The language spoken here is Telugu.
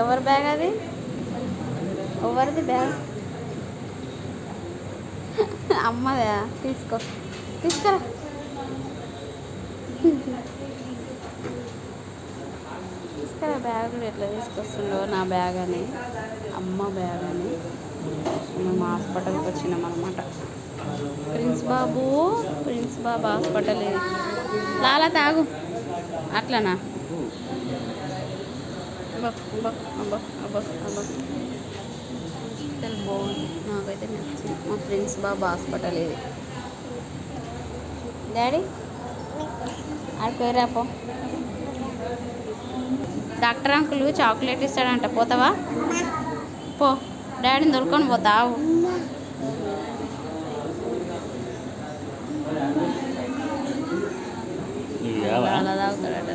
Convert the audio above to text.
ఎవరి బ్యాగ్ అది? ఎవరిది బ్యాగ్? అమ్మదా? తీసుకో, తీసుకురా. తీసుకురా బ్యాగ్ కూడా ఎట్లా తీసుకొస్తుండో. నా బ్యాగ్ అని, అమ్మ బ్యాగ్ అని. మేము హాస్పిటల్కి వచ్చినాం అనమాట. ప్రిన్స్ బాబు హాస్పిటల్ ఇది. లాలా తాగు. అట్లనా? అబ్బా అబ్బా అబ్బా అబ్బా అబ్బా. హాస్పిటల్ బాగుంది, నాకైతే నచ్చింది. మా ప్రిన్స్ బాబు హాస్పిటల్ ఇది. డాడీ ఆడిపోయిరాపో. డాక్టర్ అంకుల్ చాక్లెట్ ఇస్తాడంట, పోతావా? పో, డాడీని దొరుకొని పోతావు. అలా తాగుతాడట.